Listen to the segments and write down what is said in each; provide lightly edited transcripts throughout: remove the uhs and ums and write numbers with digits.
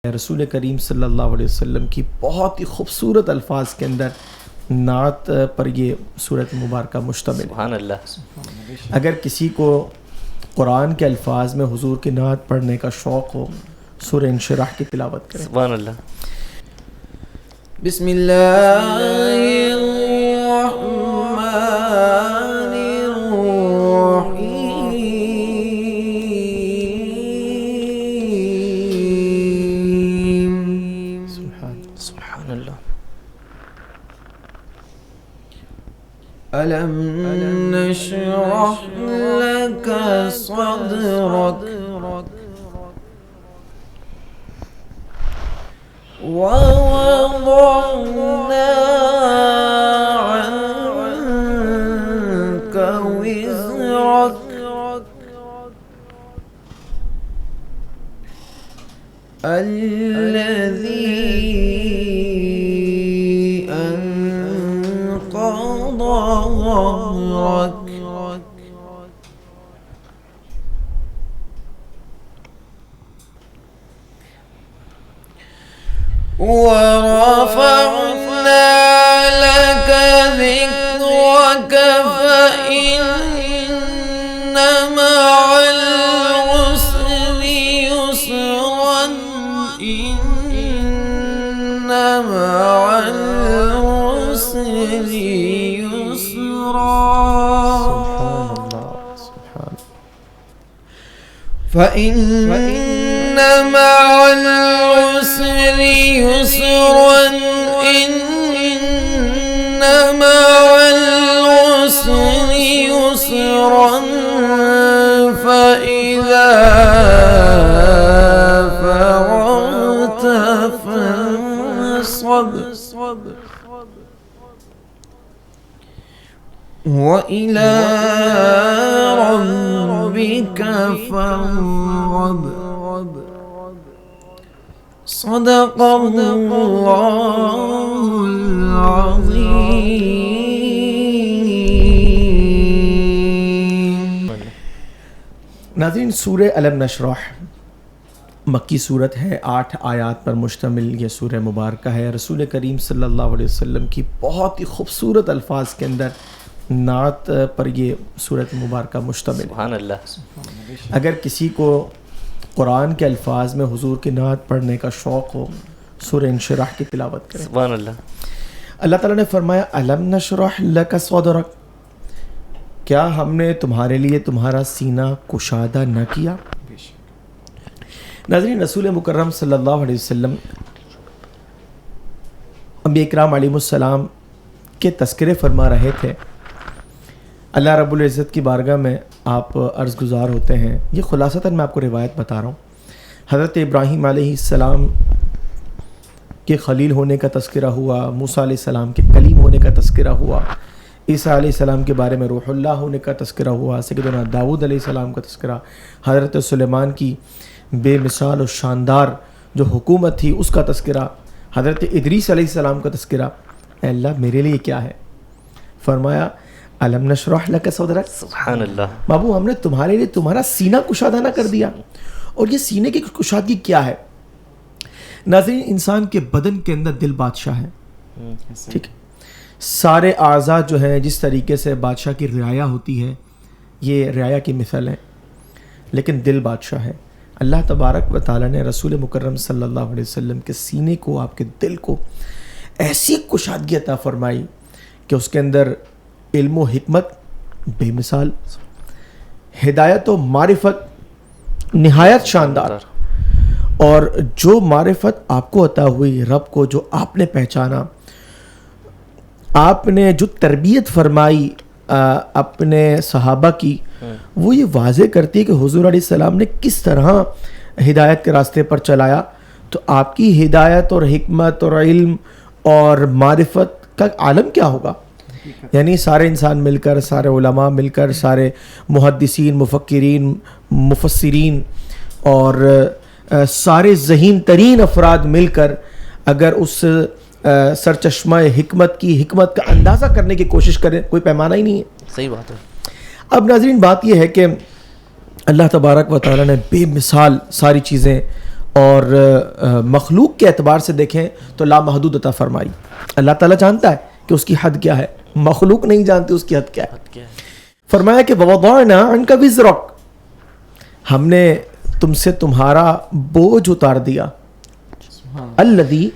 رسول کریم صلی اللہ علیہ وسلم کی بہت ہی خوبصورت الفاظ کے اندر نعت پر یہ صورت مبارکہ مشتمل ہے۔ سبحان اللہ۔ اگر کسی کو قرآن کے الفاظ میں حضور کی نعت پڑھنے کا شوق ہو، سورہ انشراح کی تلاوت کریں۔ سبحان اللہ۔ بسم اللہ الرحمن الرحیم۔ سبحان اللہ۔ ألم نشرح لك صدرك ووضعنا عنك وزرك الذي أنقض ظهرك ورفعنا لك ذكرك فإن مع العسر يسرا إن مع العسر يسرا فإن مع العسر يسرا إن مع العسر يسرا فإذا فرغت فانصب وإلى ربك فارغب صدق اللہ العظیم۔ ناظرین، سورہ الم نشرح مکی صورت ہے، 8 آیات پر مشتمل یہ سورہ مبارکہ ہے۔ رسول کریم صلی اللہ علیہ وسلم کی بہت ہی خوبصورت الفاظ کے اندر نعت پر یہ صورت مبارکہ مشتمل ہے۔ سبحان اللہ۔ اگر کسی کو قرآن کے الفاظ میں حضور کی نعت پڑھنے کا شوق ہو، سورہ انشراح کی تلاوت کریں۔ سبحان اللہ۔ اللہ تعالیٰ نے فرمایا الم نشرح لک صدرک، کیا ہم نے تمہارے لیے تمہارا سینہ کشادہ نہ کیا؟ ناظرین، رسول مکرم صلی اللہ علیہ وسلم انبیاء اکرام علیہم السلام کے تذکرے فرما رہے تھے۔ اللہ رب العزت کی بارگاہ میں آپ عرض گزار ہوتے ہیں۔ یہ خلاصتاً میں آپ کو روایت بتا رہا ہوں۔ حضرت ابراہیم علیہ السلام کے خلیل ہونے کا تذکرہ ہوا، موسیٰ علیہ السلام کے کلیم ہونے کا تذکرہ ہوا، عیسیٰ علیہ السلام کے بارے میں روح اللہ ہونے کا تذکرہ ہوا، سیدنا داؤد علیہ السلام کا تذکرہ، حضرت سلیمان کی بے مثال و شاندار جو حکومت تھی اس کا تذکرہ، حضرت ادریس علیہ السلام کا تذکرہ۔ اے اللہ میرے لیے کیا ہے؟ فرمایا الم نشرح لک صدرک، سبحان اللہ۔ بابو ہم نے تمہارے لیے تمہارا سینہ کشادہ نہ کر دیا۔ اور یہ سینے کی کشادگی کیا ہے؟ ناظرین، انسان کے بدن کے اندر دل بادشاہ ہے، ٹھیک ہے؟ سارے اعضاء جو ہیں جس طریقے سے بادشاہ کی رعایا ہوتی ہے، یہ رعایا کی مثال ہے، لیکن دل بادشاہ ہے۔ اللہ تبارک و تعالیٰ نے رسول مکرم صلی اللہ علیہ وسلم کے سینے کو، آپ کے دل کو ایسی کشادگی عطا فرمائی کہ اس کے اندر علم و حکمت بے مثال، ہدایت و معرفت نہایت شاندار، اور جو معرفت آپ کو عطا ہوئی، رب کو جو آپ نے پہچانا، آپ نے جو تربیت فرمائی اپنے صحابہ کی، وہ یہ واضح کرتی ہے کہ حضور علیہ السلام نے کس طرح ہدایت کے راستے پر چلایا۔ تو آپ کی ہدایت اور حکمت اور علم اور معرفت کا عالم کیا ہوگا؟ یعنی سارے انسان مل کر، سارے علماء مل کر، سارے محدثین، مفکرین، مفسرین اور سارے ذہین ترین افراد مل کر اگر اس سرچشمہ حکمت کا اندازہ کرنے کی کوشش کریں، کوئی پیمانہ ہی نہیں ہے۔ صحیح بات ہے۔ اب ناظرین، بات یہ ہے کہ اللہ تبارک و تعالیٰ نے بے مثال ساری چیزیں اور مخلوق کے اعتبار سے دیکھیں تو لامحدود عطا فرمائی. اللہ تعالیٰ جانتا ہے کہ اس کی حد کیا ہے, مخلوق نہیں جانتی اس کی حد کیا ہے. فرمایا کہ وَوَضَعْنَا عَنْكَ وِزْرَكَ, ہم نے تم سے تمہارا بوجھ اتار دیا, الَّذِي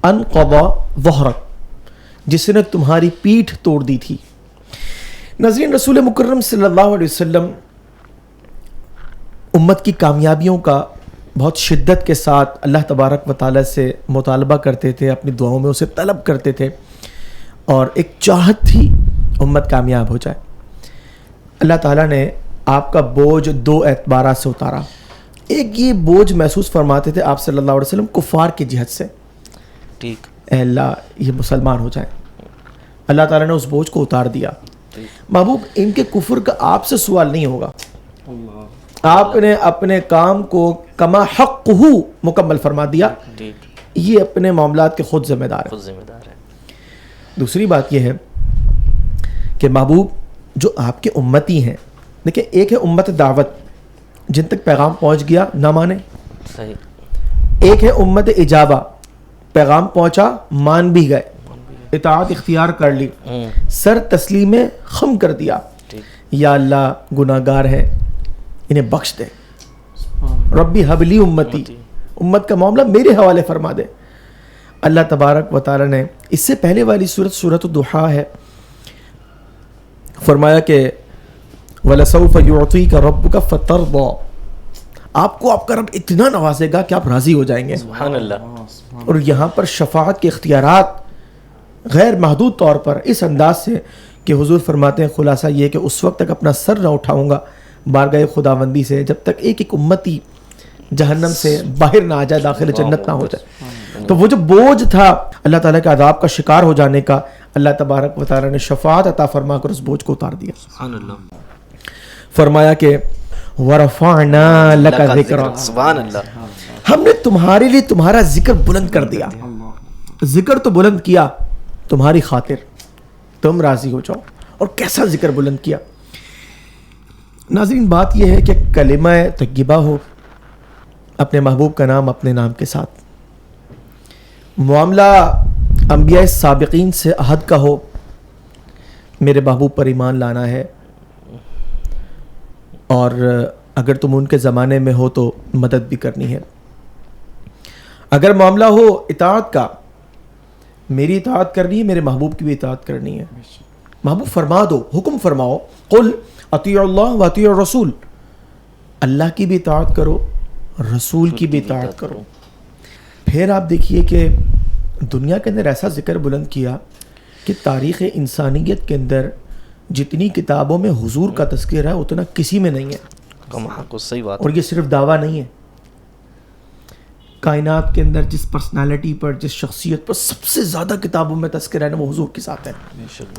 أَنْقَضَ ظَهْرَكَ, جس نے تمہاری پیٹھ توڑ دی تھی. ناظرین, رسول مکرم صلی اللہ علیہ وسلم امت کی کامیابیوں کا بہت شدت کے ساتھ اللہ تبارک و تعالیٰ سے مطالبہ کرتے تھے, اپنی دعاؤں میں اسے طلب کرتے تھے, اور ایک چاہت تھی امت کامیاب ہو جائے. اللہ تعالیٰ نے آپ کا بوجھ دو اعتبارات سے اتارا. ایک یہ بوجھ محسوس فرماتے تھے آپ صلی اللہ علیہ وسلم کفار کی جہت سے, ٹھیک, اے اللہ یہ مسلمان ہو جائیں. اللہ تعالیٰ نے اس بوجھ کو اتار دیا. محبوب, ان کے کفر کا آپ سے سوال نہیں ہوگا, آپ نے اپنے کام کو کما حق مکمل فرما دیا, یہ اپنے معاملات کے خود ذمہ دار ہے. دوسری بات یہ ہے کہ محبوب جو آپ کے امتی ہیں, دیکھیں ایک ہے امت دعوت جن تک پیغام پہنچ گیا نہ مانے, ایک ہے امت اجابہ پیغام پہنچا مان بھی گئے, اطاعت اختیار کر لی, سر تسلیم خم کر دیا, یا اللہ گناہگار ہیں انہیں بخش دے, ربی حبلی امتی, امت کا معاملہ میرے حوالے فرما دے. اللہ تبارک و تعالی نے اس سے پہلے والی سورت سورۃ الضحیٰ ہے, فرمایا کہ وَلَسَوْفَ يُعْطِيكَ رَبُّكَ فَتَرْضَىٰ, آپ کو آپ کا رب اتنا نوازے گا کہ آپ راضی ہو جائیں گے. سبحان اللہ. اور یہاں پر شفاعت کے اختیارات غیر محدود طور پر اس انداز سے کہ حضور فرماتے ہیں خلاصہ یہ کہ اس وقت تک اپنا سر نہ اٹھاؤں گا بارگاہ خداوندی سے جب تک ایک ایک امتی جہنم سے باہر نہ آ جائے, داخل جنت نہ ہو جائے. تو وہ جو بوجھ تھا اللہ تعالیٰ کے عذاب کا شکار ہو جانے کا, اللہ تبارک و تعالیٰ نے شفاعت عطا فرما کر اس بوجھ کو اتار دیا. سبحان اللہ. فرمایا کہ وَرَفَعْنَا لَكَ ذِكْرَكَ, سبحان اللہ, ہم نے تمہارے لیے تمہارا ذکر بلند کر دیا. ذکر تو بلند کیا تمہاری خاطر, تم راضی ہو جاؤ. اور کیسا ذکر بلند کیا. ناظرین, بات یہ ہے کہ کلمہ طیبہ ہو, اپنے محبوب کا نام اپنے نام کے ساتھ, معاملہ انبیاء سابقین سے عہد کا ہو, میرے محبوب پر ایمان لانا ہے, اور اگر تم ان کے زمانے میں ہو تو مدد بھی کرنی ہے. اگر معاملہ ہو اطاعت کا, میری اطاعت کرنی ہے, میرے محبوب کی بھی اطاعت کرنی ہے. محبوب فرما دو, حکم فرماؤ, قل اطیعوا اللہ و اطیعوا الرسول, اللہ کی بھی اطاعت کرو, رسول کی بھی اطاعت کرو. پھر آپ دیکھیے کہ دنیا کے اندر ایسا ذکر بلند کیا کہ تاریخ انسانیت کے اندر جتنی کتابوں میں حضور کا تذکرہ ہے اتنا کسی میں نہیں ہے. صحیح بات. اور یہ صرف دعویٰ نہیں ہے, کائنات کے اندر جس پرسنالٹی پر, جس شخصیت پر سب سے زیادہ کتابوں میں تذکرہ ہے نا, وہ حضور کے ساتھ ہے.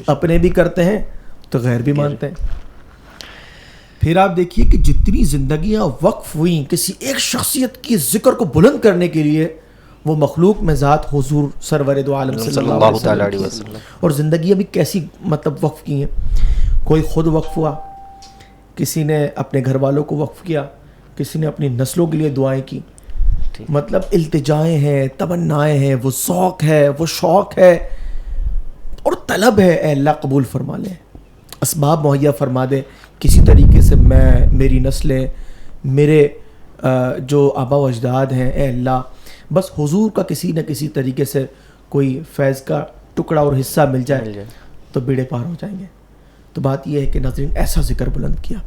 اپنے بھی کرتے ہیں تو غیر بھی مانتے ہیں. پھر آپ دیکھیے کہ جتنی زندگیاں وقف ہوئیں کسی ایک شخصیت کی ذکر کو بلند کرنے کے لیے, وہ مخلوق میں ذات حضور سرور دو عالم صلی اللہ علیہ وسلم. اور زندگیاں بھی کیسی مطلب وقف کی ہیں. کوئی خود وقف ہوا, کسی نے اپنے گھر والوں کو وقف کیا, کسی نے اپنی نسلوں کے لیے دعائیں کی. مطلب التجائیں ہیں, تمنائیں ہیں, وہ ذوق ہے, وہ شوق ہے اور طلب ہے, اے اللہ قبول فرما لے, اسباب مہیا فرما دے. کسی طریقے سے میں, میری نسلیں, میرے جو آبا و اجداد ہیں, اے اللہ بس حضور کا کسی نہ کسی طریقے سے کوئی فیض کا ٹکڑا اور حصہ مل جائے تو بیڑے پار ہو جائیں گے. تو بات یہ ہے کہ ناظرین ایسا ذکر بلند کیا.